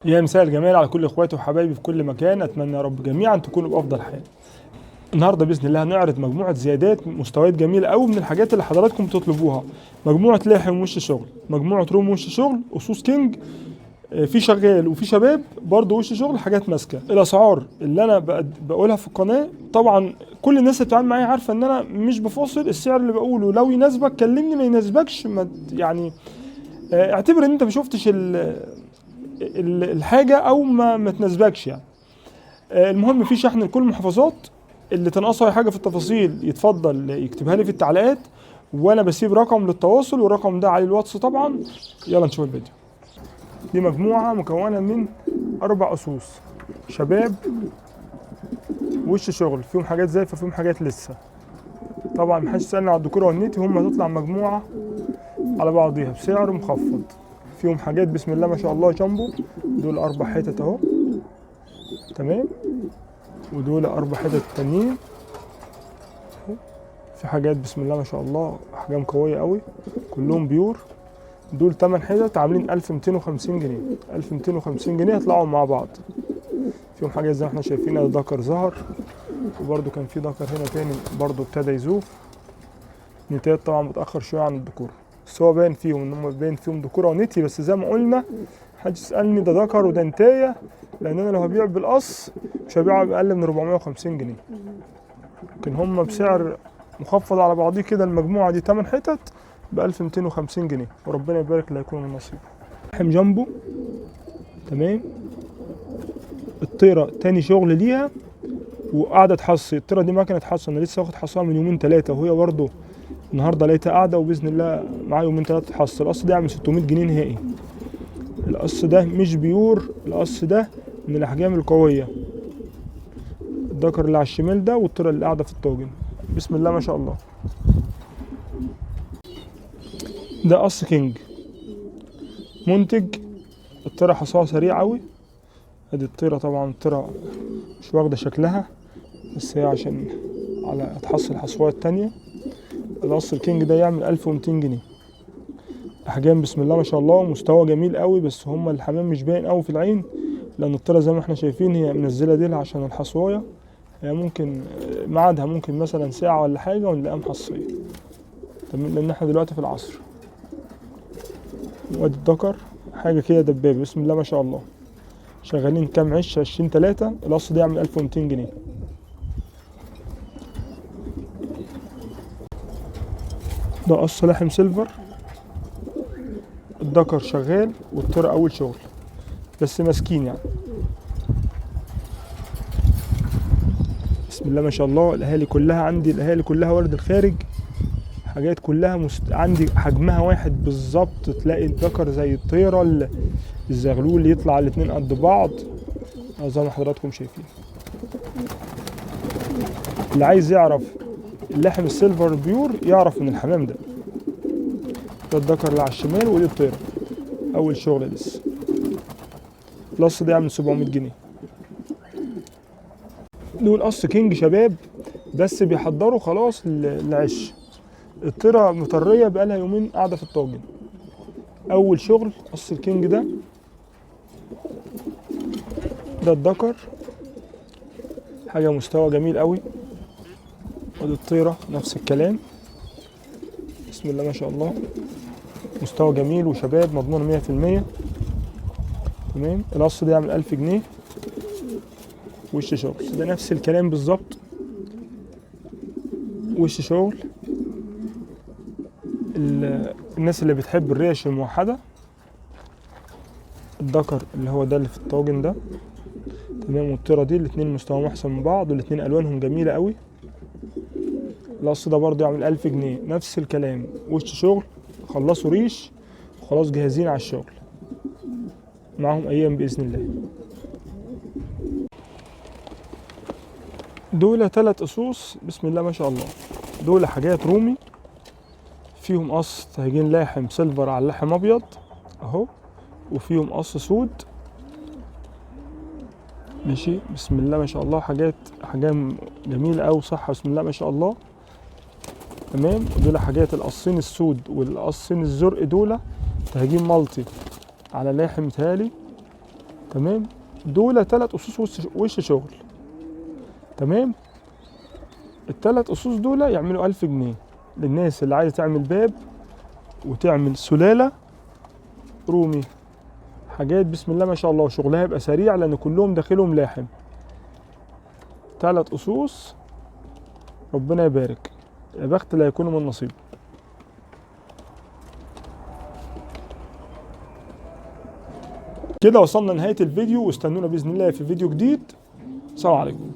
يا مساء الجمال على كل اخواتي وحبايبي في كل مكان. اتمنى يا رب جميعا تكونوا بافضل حال. النهارده باذن الله هنعرض مجموعه زيادات مستويات جميله قوي من الحاجات اللي حضراتكم بتطلبوها. مجموعه لحم وش شغل، مجموعه روم وش شغل، قصوص كينج، في شغال وفي شباب برضه وش شغل، حاجات ماسكه. الاسعار اللي انا بقولها في القناه طبعا كل الناس اللي بتتعامل معايا عارفه ان انا مش بفاصل السعر اللي بقوله. لو يناسبك كلمني، ما يناسبكش ما يعني اعتبر ان انت ما شفتش الحاجه او ما تناسبكش يعني. المهم في شحن لكل المحافظات. اللي تنقصه اي حاجه في التفاصيل يتفضل يكتبها لي في التعليقات، وانا بسيب رقم للتواصل، والرقم ده على الواتس طبعا. يلا نشوف الفيديو. دي مجموعه مكونه من 4 اسوس شباب وش شغل، فيهم حاجات زيفه فيهم حاجات لسه. طبعا محدش يسالني على الديكور والنيتي، هم تطلع مجموعه على بعضيها بسعر مخفض. فيهم حاجات بسم الله ما شاء الله جامبو، دول 4 حتت اهو، تمام. ودول 4 حتت تانيين. في حاجات بسم الله ما شاء الله احجام قويه قوي، كلهم بيور. دول 8 حتت عاملين 1250 جنيه. 1250 جنيه يطلعوا مع بعض. فيهم حاجات زي ما احنا شايفين، الذكر ظهر، وبرده كان في ذكر هنا تاني برده ابتدى يزوف. نتايات طبعا متاخر شويه عن الذكور، بس هو باين فيهم ان هم باين فيهم ذكوره ونتي. بس زي ما قلنا محدش يسالني ده ذكر وده نتايه، لان انا لو هبيع بالقص مش هبيعه باقل من 450 جنيه. لكن هم بسعر مخفض على بعضيه كده. المجموعه دي 8 حتت ب 1250 جنيه، وربنا يبارك اللي هيكون النصيب. لحم جامبو، تمام. الطيره تاني شغل ليها وقاعده تحصي. الطيره دي مكنه حصى، انا لسه واخد حصاها من يومين 3، وهي برضه النهارده لقيتها قاعده، وباذن الله معايا يومين 3 تحصي. القص ده يعمل 600 جنيه نهائي. القص ده مش بيور، القص ده من الاحجام القويه. الذكر اللي على الشمال ده والطيره اللي قاعده في الطاجن، بسم الله ما شاء الله. ده قص كينج منتج. الطيره حصاها سريع قوي. ادي الطيره، طبعا الطيره مش واخده شكلها، بس هي عشان على تحصل الحصوات التانية. القص الكينج ده يعمل 1200 جنيه. احجام بسم الله ما شاء الله، مستوى جميل قوي. بس هما الحمام مش باين قوي في العين، لان الطيره زي ما احنا شايفين هي منزله ديلها عشان الحصوايه. هي ممكن ميعادها ممكن مثلا ساعه ولا حاجه ونلاقيها محصيه، تمام، لان احنا دلوقتي في العصر. وادي الذكر حاجه كده دبابه بسم الله ما شاء الله. شغالين كام عش؟ 20 3. القص ده يعمل 1200 جنيه. ده قص لحم سيلفر. الذكر شغال والطيره اول شغل، بس ماسكين يعني. بسم الله ما شاء الله. الاهالي كلها عندي، الاهالي كلها ورد الخارج. حاجات كلها عندي حجمها واحد بالظبط. تلاقي الذكر زي الطيره الزغلول اللي يطلع الاتنين قد بعض زي ما حضراتكم شايفين. اللي عايز يعرف اللحم السيلفر بيور يعرف من الحمام ده. ده الذكر اللي على الشمال، ودي الطيره اول شغل لسه. القص ده يعمل 700 جنيه. دول قص كينج شباب، بس بيحضروا خلاص العش. الطيره مطريه بقالها يومين قاعده في الطاجن. اول شغل قص الكينج ده. ده الذكر حاجه مستوى جميل قوي. ودي الطيره نفس الكلام، بسم الله ما شاء الله. مستوى جميل وشباب مضمون 100%، تمام. القص ده يعمل 1000 جنيه. وش شغل ده نفس الكلام بالظبط. وش شغل الناس اللي بتحب الريش الموحده. الذكر اللي هو ده اللي في الطاجن ده، تمام. والطيره دي الاتنين مستواهم احسن من بعض، والاتنين الوانهم جميله قوي. القص ده برضه يعمل 1000 جنيه. نفس الكلام، وش شغل، خلصوا ريش وخلاص جاهزين على الشغل، معاهم ايام باذن الله. دول 3 قصوص بسم الله ما شاء الله. دول حاجات رومي، فيهم قص تهجين لاحم سيلفر على لحم ابيض اهو، وفيهم قص سود، ماشي. بسم الله ما شاء الله. حاجات احجام جميله قوي، صح، بسم الله ما شاء الله، تمام. دول حاجات القصين السود والقصين الزرق، دول تهجين مالتي على لاحم متهيألي تمام. دول 3 قصوص وش شغل. تمام. ال3 قصوص دول يعملوا 1000 جنيه للناس اللي عايزه تعمل باب وتعمل سلاله رومي. حاجات بسم الله ما شاء الله، وشغلها يبقى سريع لان كلهم داخلهم لاحم. 3 قصوص، ربنا يبارك، يا بخت لا يكونوا من نصيب. كده وصلنا لنهايه الفيديو، واستنونا باذن الله في فيديو جديد. السلام عليكم.